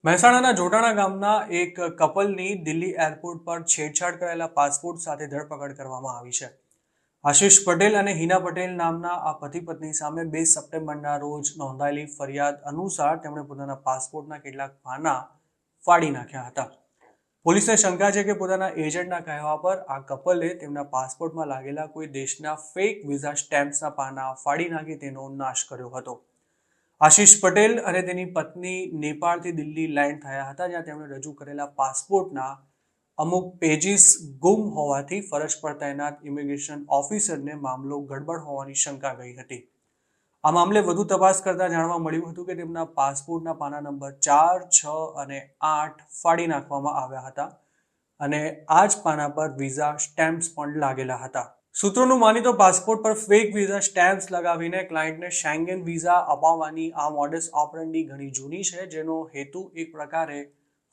મહેસાણાના જોટાણા ગામના એક કપલની દિલ્હી એરપોર્ટ પર છેડછાડ કરેલા પાસપોર્ટ સાથે ધરપકડ કરવામાં આવી છે. આશિષ પટેલ અને હિના પટેલ નામના આ પતિ પત્ની સામે 2 સપ્ટેમ્બરના રોજ નોંધાયેલી ફરિયાદ અનુસાર તેમણે પોતાના પાસપોર્ટના કેટલાક પાના ફાડી નાખ્યા હતા. પોલીસને શંકા છે કે પોતાના એજન્ટના કહેવા પર આ કપલે તેમના પાસપોર્ટમાં લાગેલા કોઈ દેશના ફેક વિઝા સ્ટેમ્પ્સના પાના ફાડી નાખી તેનો નાશ કર્યો હતો. આશિષ પટેલ અને તેની પત્ની નેપાળથી દિલ્હી લેન્ડ થયા હતા, જ્યાં તેમણે રજૂ કરેલા પાસપોર્ટના અમુક પેજીસ ગુમ હોવાથી ફરજ પર તૈનાત ઇમિગ્રેશન ઓફિસરને મામલો ગડબડ હોવાની શંકા ગઈ હતી. આ મામલે વધુ તપાસ કરતા જાણવા મળ્યું હતું કે તેમના પાસપોર્ટના પાના નંબર 4, 6 અને 8 ફાડી નાખવામાં આવ્યા હતા અને આ જ પાના પર વિઝા સ્ટેમ્પ્સ પણ લાગેલા હતા. સૂત્રોનું માની તો પાસપોર્ટ પર ફેક વિઝા સ્ટેમ્પ્સ લગાવીને ક્લાયન્ટને શેંગેન વિઝા અપાવવાની આ મોડસ ઓપરેન્ડી ઘણી જૂની છે, જેનો હેતુ એક પ્રકારે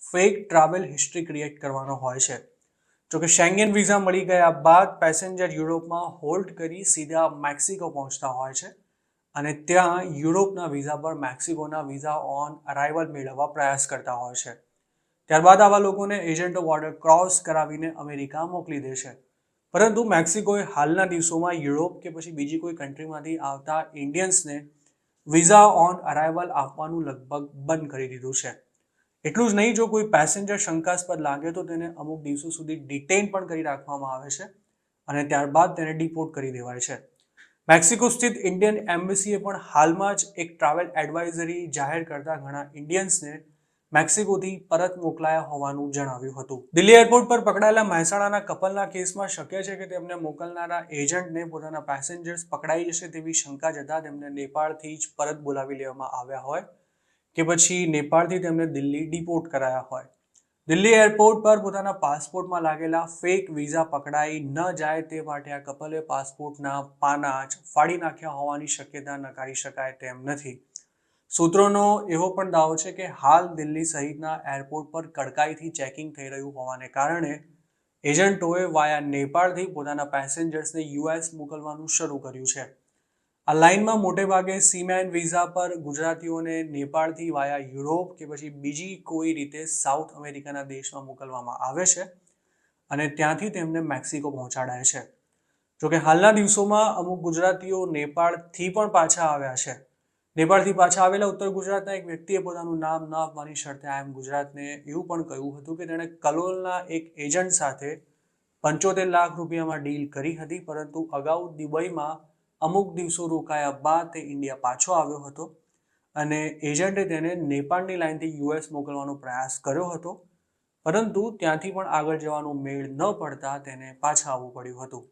ફેક ટ્રાવેલ હિસ્ટ્રી ક્રિએટ કરવાનો હોય છે. જોકે શેંગેન વિઝા મળી ગયા બાદ પેસેન્જર યુરોપમાં હોલ્ડ કરી સીધા મેક્સિકો પહોંચતા હોય છે અને ત્યાં યુરોપના વિઝા પર મેક્સિકોના વિઝા ઓન અરાઇવલ મેળવવા પ્રયાસ કરતા હોય છે. ત્યારબાદ આવા લોકોને એજન્ટો બોર્ડર ક્રોસ કરાવીને અમેરિકા મોકલી દે છે. પરંતુ મેક્સિકોએ હાલના દિવસોમાં યુરોપ કે પછી બીજી કોઈ કન્ટ્રીમાંથી આવતા ઇન્ડિયન્સને વિઝા ઓન અરાઇવલ આપવાનું લગભગ બંધ કરી દીધું છે. એટલું જ નહીં, જો કોઈ પેસેન્જર શંકાસ્પદ લાગે તો તેને અમુક દિવસો સુધી ડિટેઇન પણ કરી રાખવામાં આવે છે અને ત્યારબાદ તેને ડિપોર્ટ કરી દેવાય છે. મેક્સિકો સ્થિત ઇન્ડિયન એમ્બસીએ પણ હાલમાં જ એક ટ્રાવેલ એડવાઇઝરી જાહેર કરતા ઘણા ઇન્ડિયન્સને મેક્સિકોથી પરત મોકલાયા હોવાનું જણાવ્યું હતું. દિલ્હી એરપોર્ટ પર પકડાયેલા મહેસાણાના કપલના કેસમાં શક્ય છે કે તેમને મોકલનારા એજન્ટને પોતાના પેસેન્જર્સ પકડાઈ જશે તેવી શંકા જતા તેમને નેપાળથી જ પરત બોલાવી લેવામાં આવ્યા હોય કે પછી નેપાળથી તેમને દિલ્હી ડિપોર્ટ કરાયા હોય. દિલ્હી એરપોર્ટ પર પોતાના પાસપોર્ટમાં લાગેલા ફેક વિઝા પકડાઈ ન જાય તે માટે આ કપલે પાસપોર્ટના પાના જ ફાડી નાખ્યા હોવાની શક્યતા નકારી શકાય તેમ નથી. સૂત્રોનો એવો પણ દાવો છે કે હાલ દિલ્હી સહિતના એરપોર્ટ પર કડકાઈથી ચેકિંગ થઈ રહ્યું હોવાને કારણે એજન્ટોએ વાયા નેપાળથી પોતાના પેસેન્જર્સને યુએસ મોકલવાનું શરૂ કર્યું છે. આ લાઇનમાં મોટેભાગે સીમેન વિઝા પર ગુજરાતીઓને નેપાળથી વાયા યુરોપ કે પછી બીજી કોઈ રીતે સાઉથ અમેરિકાના દેશમાં મોકલવામાં આવે છે અને ત્યાંથી તેમને મેક્સિકો પહોંચાડાય છે. જોકે હાલના દિવસોમાં અમુક ગુજરાતીઓ નેપાળથી પણ પાછા આવ્યા છે. નેપાળથી પાછા આવેલા ઉત્તર ગુજરાતના એક વ્યક્તિએ પોતાનું નામ ન આપવાની શરતે આઈએમ ગુજરાતને એવું પણ કહ્યું હતું કે તેણે કલોલના એક એજન્ટ સાથે 75 લાખ રૂપિયામાં ડીલ કરી હતી, પરંતુ અગાઉ દુબઈમાં અમુક દિવસો રોકાયા બાદ તે ઇન્ડિયા પાછો આવ્યો હતો અને એજન્ટે તેને નેપાળની લાઇનથી યુએસ મોકલવાનો પ્રયાસ કર્યો હતો, પરંતુ ત્યાંથી પણ આગળ જવાનો મેળ ન પડતા તેને પાછા આવવું પડ્યું હતું.